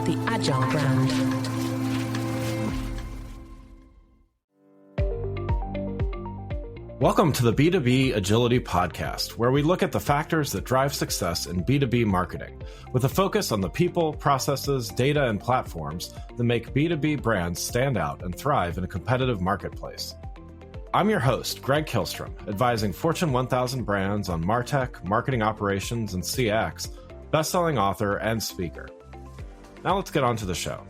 the Agile brand. Welcome to the B2B Agility Podcast, where we look at the factors that drive success in B2B marketing, with a focus on the people, processes, data, and platforms that make B2B brands stand out and thrive in a competitive marketplace. I'm your host, Greg Kihlstrom, advising Fortune 1000 brands on MarTech, marketing operations, and CX, best-selling author and speaker. Now let's get on to the show.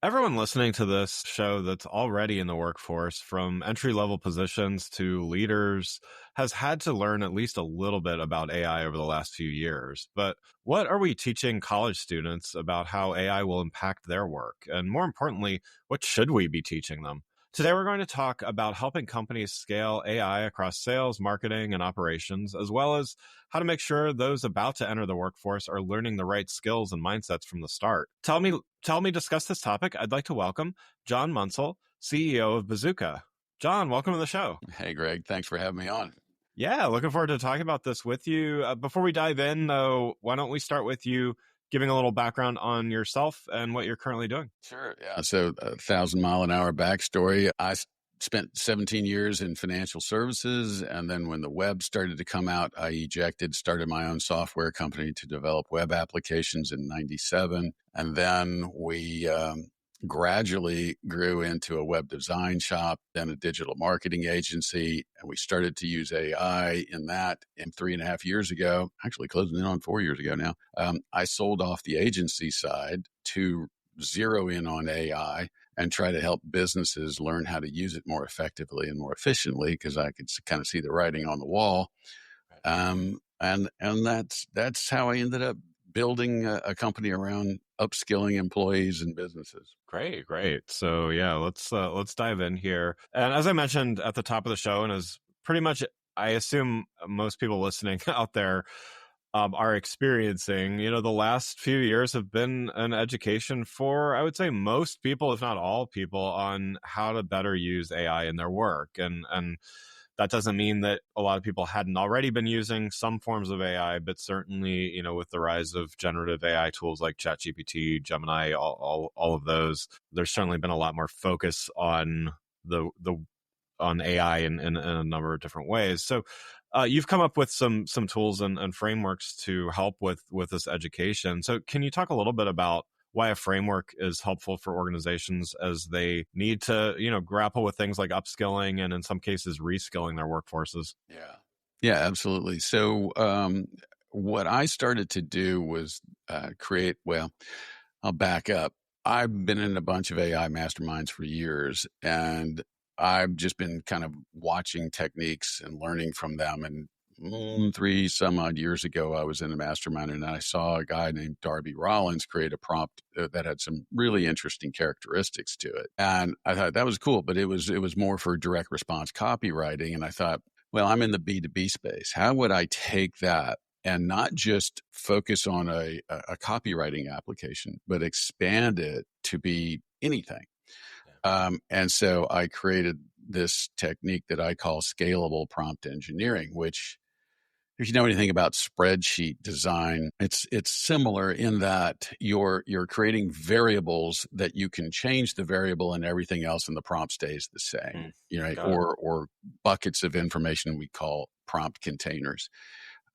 Everyone listening to this show that's already in the workforce, from entry-level positions to leaders, has had to learn at least a little bit about AI over the last few years. But what are we teaching college students about how AI will impact their work? And more importantly, what should we be teaching them? Today, we're going to talk about helping companies scale AI across sales, marketing, and operations, as well as how to make sure those about to enter the workforce are learning the right skills and mindsets from the start. To help me discuss this topic, I'd like to welcome John Munsell, CEO of Bizzuka. John, welcome to the show. Hey, Greg. Thanks for having me on. Yeah, looking forward to talking about this with you. Before we dive in, though, why don't we start with you giving a little background on yourself and what you're currently doing? Sure. Yeah. So 1,000-mile-an-hour backstory. I spent 17 years in financial services. And then when the web started to come out, I started my own software company to develop web applications in 97. And then we gradually grew into a web design shop, then a digital marketing agency. And we started to use AI in that. And 3.5 years ago, actually closing in on 4 years ago now, I sold off the agency side to zero in on AI and try to help businesses learn how to use it more effectively and more efficiently, because I could kind of see the writing on the wall. And that's how I ended up building a company around upskilling employees and businesses. Great. So yeah, let's dive in here. And as I mentioned at the top of the show, and as pretty much I assume most people listening out there are experiencing, the last few years have been an education for, I would say, most people, if not all people, on how to better use AI in their work. And that doesn't mean that a lot of people hadn't already been using some forms of AI, but certainly, with the rise of generative AI tools like ChatGPT, Gemini, all of those, there's certainly been a lot more focus on on AI in a number of different ways. So you've come up with some tools and frameworks to help with this education. So can you talk a little bit about why a framework is helpful for organizations as they need to, grapple with things like upskilling and in some cases reskilling their workforces? Yeah, absolutely. So what I started to do was I'll back up. I've been in a bunch of AI masterminds for years, and I've just been kind of watching techniques and learning from them. And 3 some odd years ago, I was in a mastermind and I saw a guy named Darby Rollins create a prompt that had some really interesting characteristics to it. And I thought that was cool, but it was more for direct response copywriting. And I thought, well, I'm in the B2B space. How would I take that and not just focus on a copywriting application, but expand it to be anything? And so I created this technique that I call scalable prompt engineering, which, if you know anything about spreadsheet design, it's similar in that you're creating variables that you can change the variable and everything else in the prompt stays the same, or buckets of information we call prompt containers.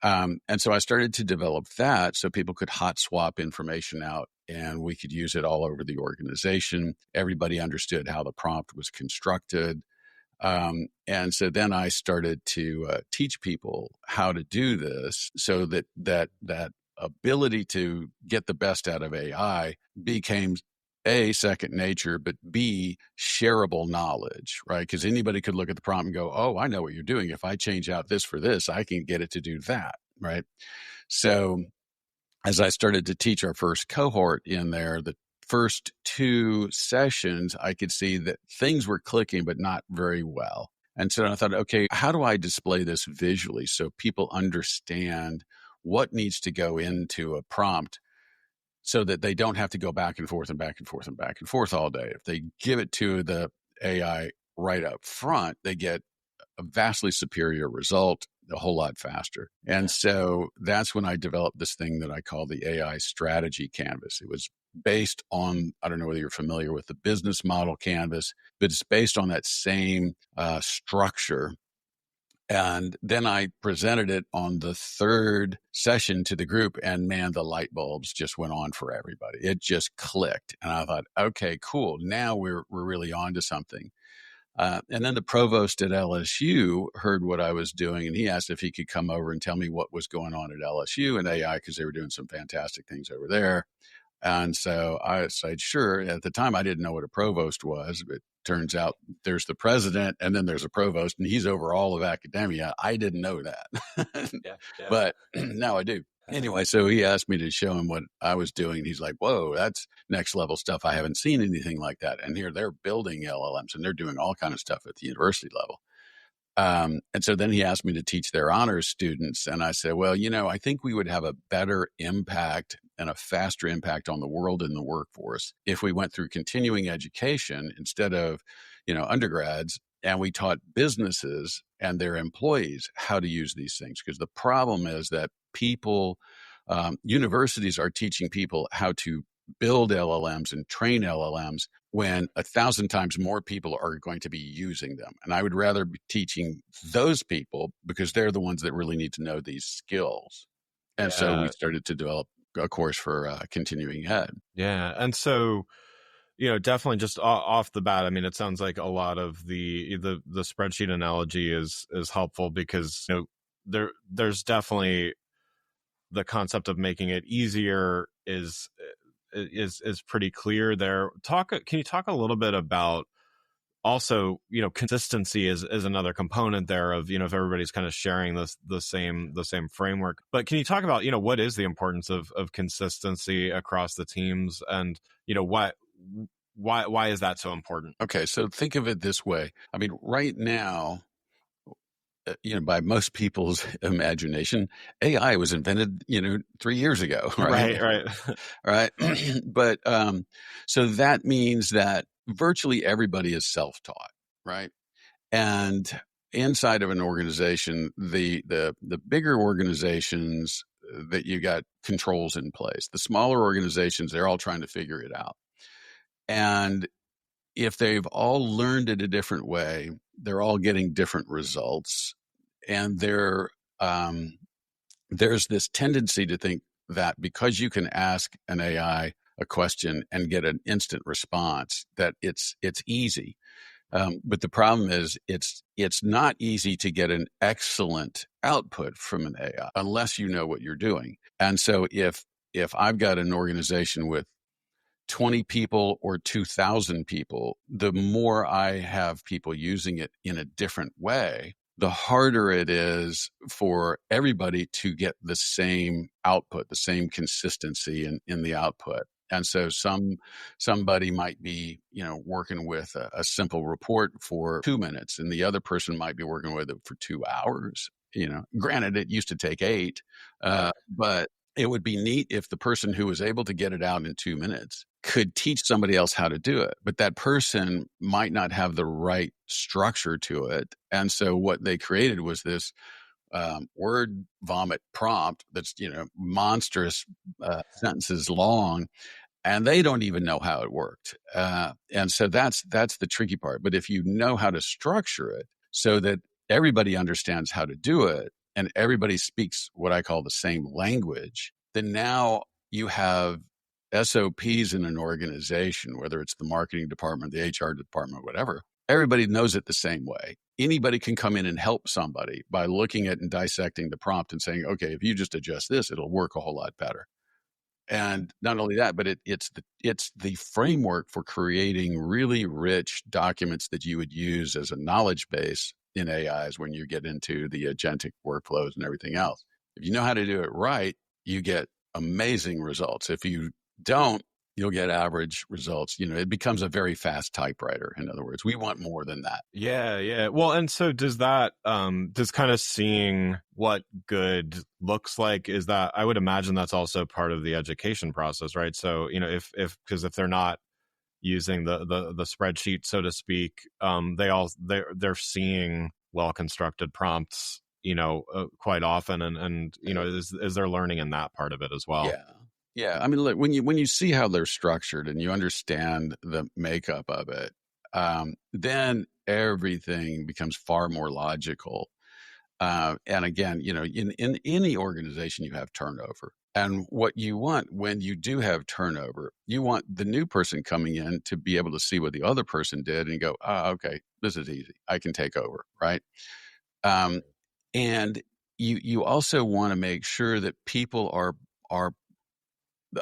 And so I started to develop that so people could hot swap information out and we could use it all over the organization. Everybody understood how the prompt was constructed. And so then I started to teach people how to do this so that ability to get the best out of AI became A, second nature, but B, shareable knowledge, right? Because anybody could look at the prompt and go, oh, I know what you're doing. If I change out this for this, I can get it to do that, right? So as I started to teach our first cohort in there, the first 2 sessions, I could see that things were clicking, but not very well. And so I thought, okay, how do I display this visually so people understand what needs to go into a prompt so that they don't have to go back and forth and back and forth and back and forth all day? If they give it to the AI right up front, they get a vastly superior result. a whole lot faster. And so that's when I developed this thing that I call the AI strategy canvas. It was based on, I don't know whether you're familiar with the business model canvas, but it's based on that same structure. And then I presented it on the third session to the group, and man, the light bulbs just went on for everybody. It just clicked. And I thought, okay, cool. Now we're really on to something. And then the provost at LSU heard what I was doing, and he asked if he could come over and tell me what was going on at LSU and AI, because they were doing some fantastic things over there. And so I said, sure. At the time, I didn't know what a provost was, but it turns out there's the president and then there's a provost, and he's over all of academia. I didn't know that, but now I do. Anyway, so he asked me to show him what I was doing. He's like, whoa, that's next level stuff. I haven't seen anything like that. And here they're building LLMs and they're doing all kinds of stuff at the university level. And so then he asked me to teach their honors students. And I said, well, I think we would have a better impact and a faster impact on the world and the workforce if we went through continuing education instead of, undergrads, and we taught businesses and their employees how to use these things. Because the problem is that universities are teaching people how to build LLMs and train LLMs when 1,000 times more people are going to be using them. And I would rather be teaching those people because they're the ones that really need to know these skills. And so we started to develop a course for continuing ed. Yeah. And so, definitely just off the bat, I mean, it sounds like a lot of the spreadsheet analogy is helpful because, there's definitely the concept of making it easier is pretty clear there. Can you talk a little bit about also, consistency is another component there of, if everybody's kind of sharing the same framework. But can you talk about, what is the importance of consistency across the teams, and, why is that so important? Okay, so think of it this way. I mean, right now, by most people's imagination, AI was invented, 3 years ago, right? Right. But so that means that virtually everybody is self-taught, right? And inside of an organization, the bigger organizations that you got controls in place. The smaller organizations, they're all trying to figure it out. And if they've all learned it a different way, they're all getting different results. And there's this tendency to think that because you can ask an AI a question and get an instant response, that it's easy. But the problem is it's not easy to get an excellent output from an AI unless you know what you're doing. And so if I've got an organization with 20 people or 2,000 people, the more I have people using it in a different way, the harder it is for everybody to get the same output, the same consistency in the output. And so somebody might be, working with a simple report for 2 minutes, and the other person might be working with it for 2 hours. Granted, it used to take 8, but it would be neat if the person who was able to get it out in 2 minutes could teach somebody else how to do it. But that person might not have the right structure to it. And so what they created was this word vomit prompt that's, monstrous sentences long, and they don't even know how it worked. And so that's the tricky part. But if you know how to structure it so that everybody understands how to do it, and everybody speaks what I call the same language, then now you have SOPs in an organization, whether it's the marketing department, the HR department, whatever. Everybody knows it the same way. Anybody can come in and help somebody by looking at and dissecting the prompt and saying, okay, if you just adjust this, it'll work a whole lot better. And not only that, but it's the framework for creating really rich documents that you would use as a knowledge base in AIs when you get into the agentic workflows and everything else. If you know how to do it right, you get amazing results. If you don't, you'll get average results. It becomes a very fast typewriter. In other words, we want more than that. Yeah. Well, and so does that, does kind of seeing what good looks like, is that, I would imagine that's also part of the education process, right? So, because if they're not using the spreadsheet, so to speak, they're seeing well-constructed prompts, quite often, and is there learning in that part of it as well? Yeah. I mean, look, when you see how they're structured and you understand the makeup of it, then everything becomes far more logical. And again, in any organization, you have turnover. And what you want when you do have turnover, you want the new person coming in to be able to see what the other person did and go, okay, this is easy. I can take over, right? Um, and you also want to make sure that people are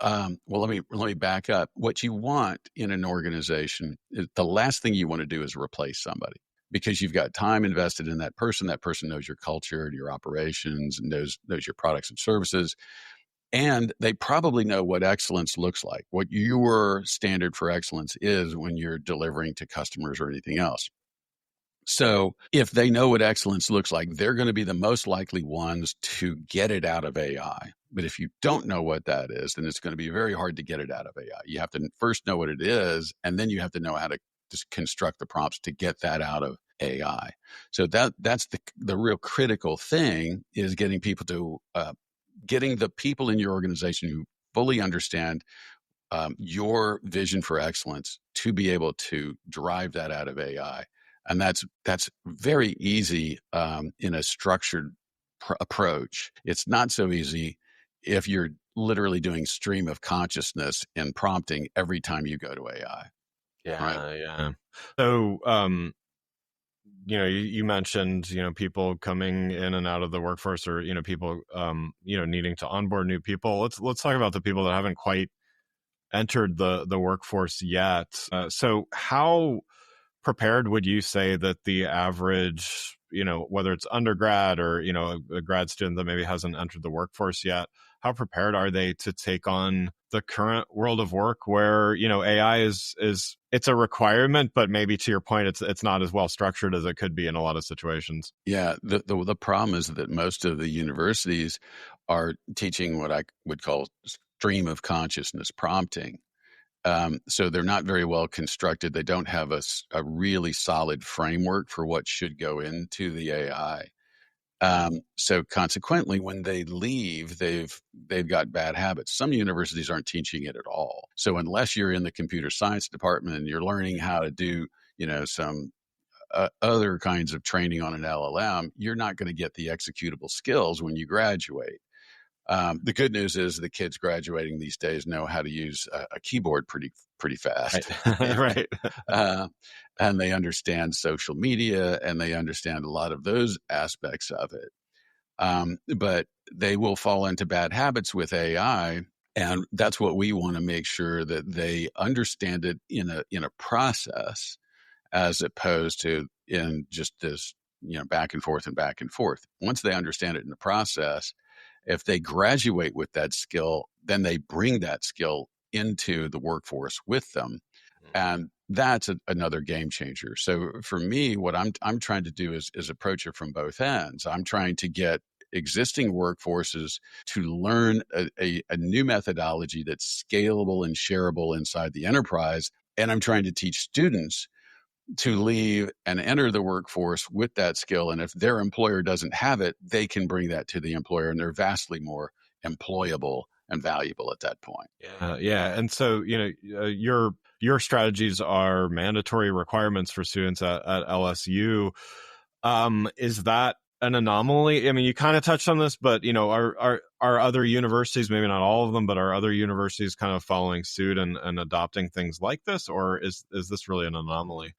well, let me back up. What you want in an organization is the last thing you want to do is replace somebody, because you've got time invested in that person. That person knows your culture and your operations and knows your products and services. And they probably know what excellence looks like, what your standard for excellence is when you're delivering to customers or anything else. So if they know what excellence looks like, they're going to be the most likely ones to get it out of AI. But if you don't know what that is, then it's going to be very hard to get it out of AI. You have to first know what it is, and then you have to know how to just construct the prompts to get that out of AI. So that's the real critical thing, is getting the people in your organization who fully understand your vision for excellence to be able to drive that out of AI. And that's very easy in a structured approach. It's not so easy if you're literally doing stream of consciousness and prompting every time you go to AI. Right? Yeah. So, you mentioned, people coming in and out of the workforce, or, people, needing to onboard new people. Let's talk about the people that haven't quite entered the workforce yet. So how prepared would you say that the average, whether it's undergrad or, a grad student that maybe hasn't entered the workforce yet, how prepared are they to take on the current world of work where, AI is it's a requirement, but maybe to your point, it's not as well structured as it could be in a lot of situations? Yeah. The problem is that most of the universities are teaching what I would call stream of consciousness prompting. So they're not very well constructed. They don't have a really solid framework for what should go into the AI. So consequently, when they leave, they've got bad habits. Some universities aren't teaching it at all. So unless you're in the computer science department and you're learning how to do, some other kinds of training on an LLM, you're not going to get the executable skills when you graduate. The good news is the kids graduating these days know how to use a keyboard pretty fast. Right. Right. And they understand social media, and they understand a lot of those aspects of it. But they will fall into bad habits with AI. And that's what we want to make sure, that they understand it in a process, as opposed to in just this, back and forth and back and forth. Once they understand it in the process, if they graduate with that skill, then they bring that skill into the workforce with them. And that's another game changer. So for me, what I'm trying to do is approach it from both ends. I'm trying to get existing workforces to learn a new methodology that's scalable and shareable inside the enterprise. And I'm trying to teach students to leave and enter the workforce with that skill. And if their employer doesn't have it, they can bring that to the employer, and they're vastly more employable and valuable at that point. Yeah. And so, your strategies are mandatory requirements for students at LSU. Is that an anomaly? I mean, you kind of touched on this, but are other universities, maybe not all of them, but are other universities kind of following suit and adopting things like this, or is this really an anomaly?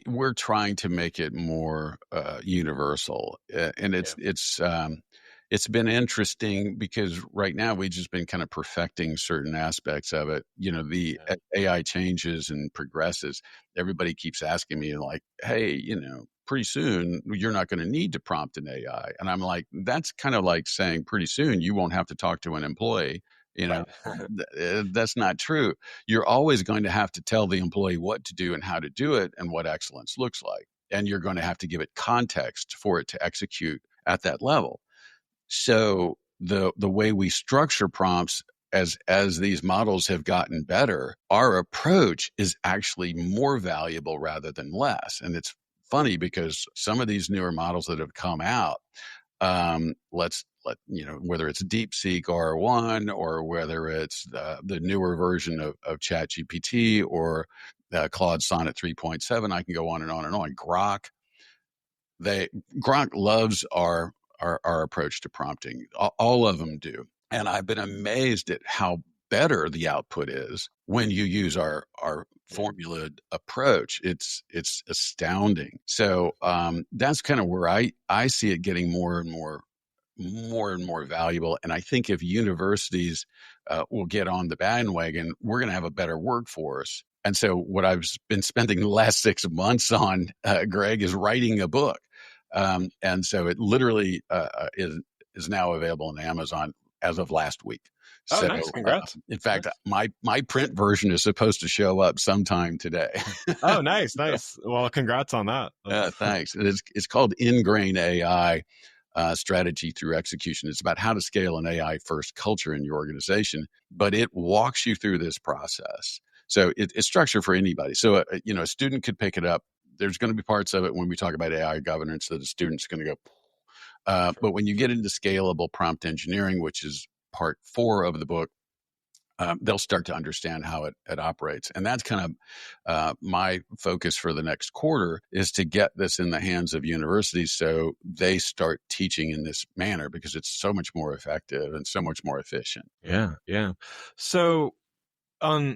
We're trying to make it more universal, and it's been interesting, because right now we've just been kind of perfecting certain aspects of it. As AI changes and progresses, everybody keeps asking me, like, hey, pretty soon you're not going to need to prompt an AI. And I'm like, that's kind of like saying pretty soon you won't have to talk to an employee. Right. That's not true. You're always going to have to tell the employee what to do and how to do it and what excellence looks like. And you're going to have to give it context for it to execute at that level. So the way we structure prompts, as these models have gotten better, our approach is actually more valuable rather than less. And it's funny because some of these newer models that have come out, whether it's DeepSeek R1 or whether it's the newer version of ChatGPT or Claude Sonnet 3.7, I can go on and on and on. Grok loves our approach to prompting. All of them do. And I've been amazed at how better the output is when you use our formula approach. It's astounding. So that's kind of where I see it getting more and more valuable. And I think if universities will get on the bandwagon, we're going to have a better workforce. And so what I've been spending the last 6 months on, Greg, is writing a book. And so it literally is now available on Amazon as of last week. Oh, So, nice. Congrats. in fact, Nice. my print version is supposed to show up sometime today. Oh, nice. Well, congrats on that. Thanks. It's called Ingrain AI. Strategy through execution. It's about how to scale an AI first culture in your organization, but it walks you through this process. So it's structured for anybody. So, a student could pick it up. There's going to be parts of it when we talk about AI governance that a student's going to go. But when you get into scalable prompt engineering, which is part 4 of the book, they'll start to understand how it operates. And that's kind of my focus for the next quarter, is to get this in the hands of universities so they start teaching in this manner, because it's so much more effective and so much more efficient. Yeah. So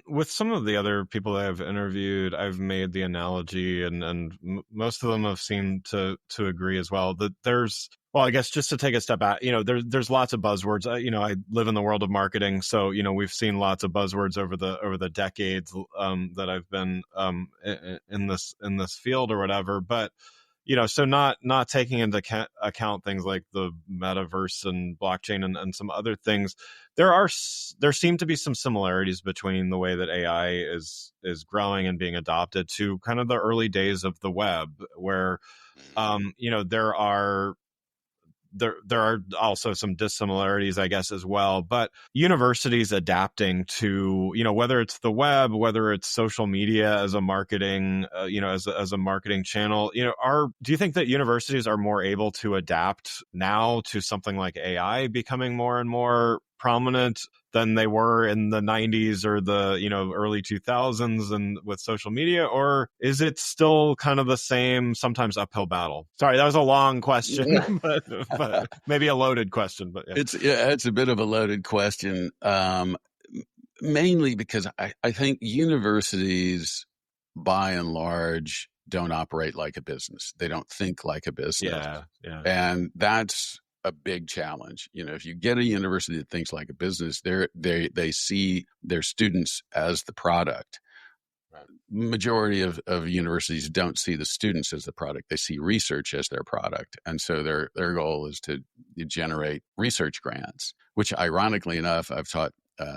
with some of the other people that I've interviewed, I've made the analogy, and most of them have seemed to agree as well, that well, I guess just to take a step back, there's lots of buzzwords. I live in the world of marketing, so we've seen lots of buzzwords over the decades that I've been in this field or whatever. But so not taking into account things like the metaverse and blockchain and some other things, there seem to be some similarities between the way that AI is growing and being adopted to kind of the early days of the web, where there are also some dissimilarities, I guess, as well. But universities adapting to, whether it's the web, whether it's social media as a marketing, as a marketing channel, do you think that universities are more able to adapt now to something like AI becoming more and more prominent than they were in the 90s or the early 2000s and with social media? Or is it still kind of the same, sometimes uphill battle? Sorry, that was a long question, but maybe a loaded question. But it's a bit of a loaded question, mainly because I think universities by and large don't operate like a business. They don't think like a business. Yeah. And that's a big challenge. If you get a university that thinks like a business, they see their students as the product. Right. Majority of universities don't see the students as the product. They see research as their product. And so their goal is to generate research grants, which ironically enough, I've taught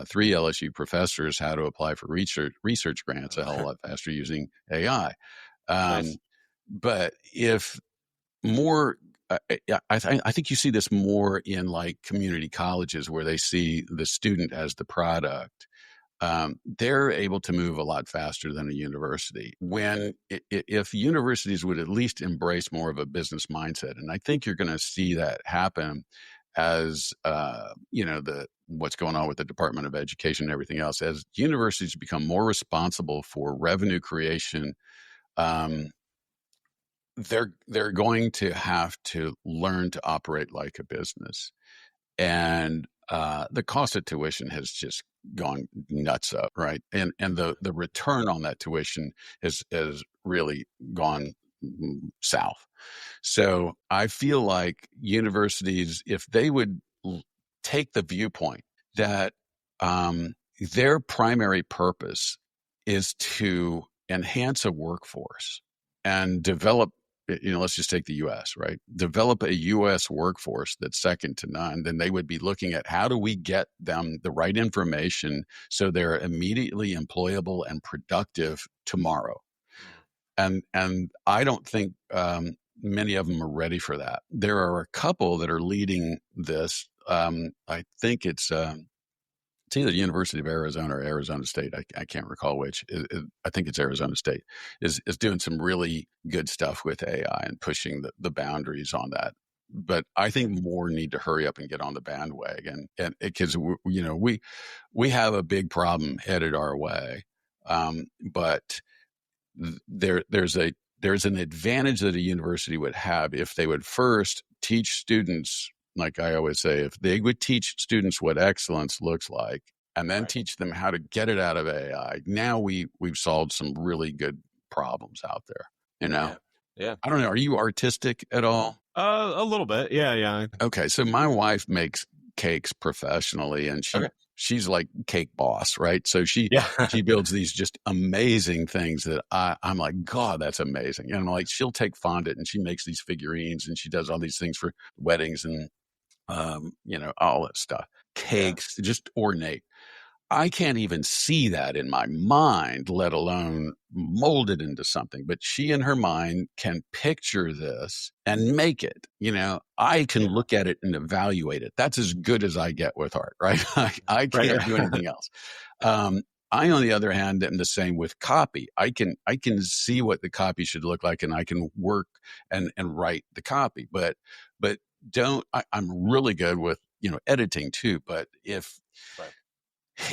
3 LSU professors how to apply for research grants a whole lot faster using AI. Nice. But if more, I think you see this more in like community colleges where they see the student as the product. They're able to move a lot faster than a university. If universities would at least embrace more of a business mindset, and I think you're going to see that happen as what's going on with the Department of Education and everything else, as universities become more responsible for revenue creation. They're going to have to learn to operate like a business, and the cost of tuition has just gone nuts up, right? And the return on that tuition has really gone south. So I feel like universities, if they would take the viewpoint that their primary purpose is to enhance a workforce and develop, let's just take the U.S., right? Develop a U.S. workforce that's second to none, then they would be looking at how do we get them the right information so they're immediately employable and productive tomorrow. And I don't think many of them are ready for that. There are a couple that are leading this. I think it's it's either University of Arizona or Arizona State. I can't recall which. I think it's Arizona State is doing some really good stuff with AI and pushing the boundaries on that. But I think more need to hurry up and get on the bandwagon, and because we have a big problem headed our way, but there's an advantage that a university would have if they would first teach students, like I always say, if they would teach students what excellence looks like and then teach them how to get it out of AI. Now we've solved some really good problems out there. Yeah. I don't know. Are you artistic at all? A little bit. Yeah. Okay. So my wife makes cakes professionally, and she's like cake boss, right? So she builds these just amazing things that I'm like, God, that's amazing. And I'm like, she'll take fondant and she makes these figurines and she does all these things for weddings and all that stuff. Cakes, just ornate. I can't even see that in my mind, let alone mold it into something. But she in her mind can picture this and make it. I can look at it and evaluate it. That's as good as I get with art, right? I can't do anything else. I, on the other hand, am the same with copy. I can see what the copy should look like, and I can work and write the copy. But I'm really good with editing too. But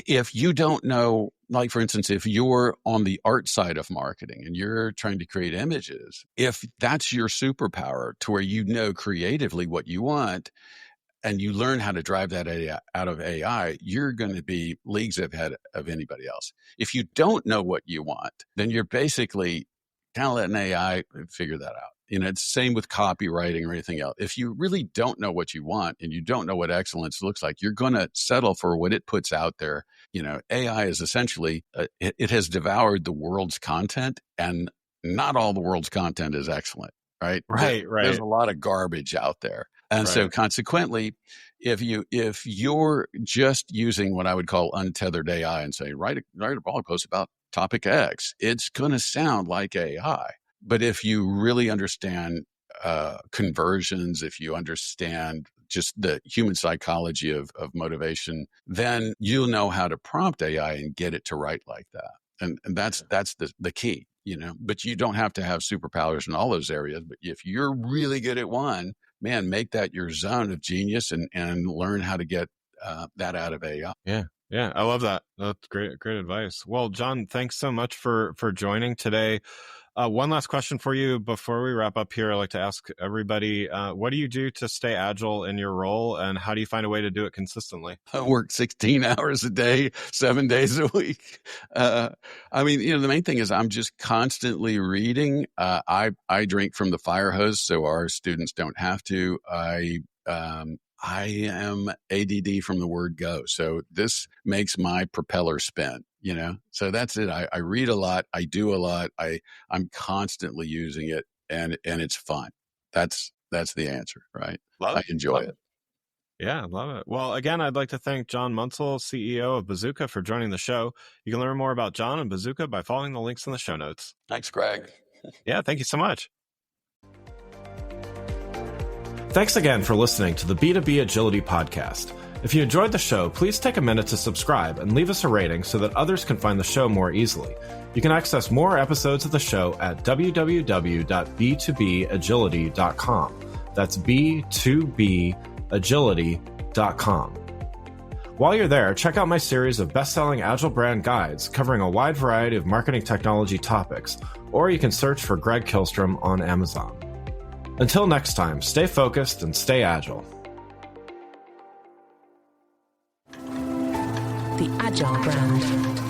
if you don't know, like for instance, if you're on the art side of marketing and you're trying to create images, if that's your superpower to where creatively what you want, and you learn how to drive that out of AI, you're going to be leagues ahead of anybody else. If you don't know what you want, then you're basically kind of letting AI figure that out. It's the same with copywriting or anything else. If you really don't know what you want and you don't know what excellence looks like, you're going to settle for what it puts out there. AI is essentially, it has devoured the world's content, and not all the world's content is excellent, right? Right. There's a lot of garbage out there. And so consequently, if you're just using what I would call untethered AI and say, write a blog post about topic X, it's going to sound like AI. But if you really understand conversions, if you understand just the human psychology of motivation, then you'll know how to prompt AI and get it to write like that. And that's the key, but you don't have to have superpowers in all those areas. But if you're really good at one, man, make that your zone of genius and learn how to get that out of AI. Yeah. I love that. That's great advice. Well, John, thanks so much for joining today. One last question for you before we wrap up here. I'd like to ask everybody, what do you do to stay agile in your role, and how do you find a way to do it consistently? I work 16 hours a day, 7 days a week. The main thing is I'm just constantly reading. I drink from the fire hose, so our students don't have to. I am ADD from the word go. So this makes my propeller spin, so that's it. I read a lot. I do a lot. I'm constantly using it, and it's fun. That's the answer, right? I enjoy it. Yeah, love it. Well, again, I'd like to thank John Munsell, CEO of Bizzuka, for joining the show. You can learn more about John and Bizzuka by following the links in the show notes. Thanks, Greg. Yeah, thank you so much. Thanks again for listening to the B2B Agility Podcast. If you enjoyed the show, please take a minute to subscribe and leave us a rating so that others can find the show more easily. You can access more episodes of the show at www.b2bagility.com. That's b2bagility.com. While you're there, check out my series of best-selling Agile brand guides covering a wide variety of marketing technology topics, or you can search for Greg Kihlstrom on Amazon. Until next time, stay focused and stay agile. The Agile brand.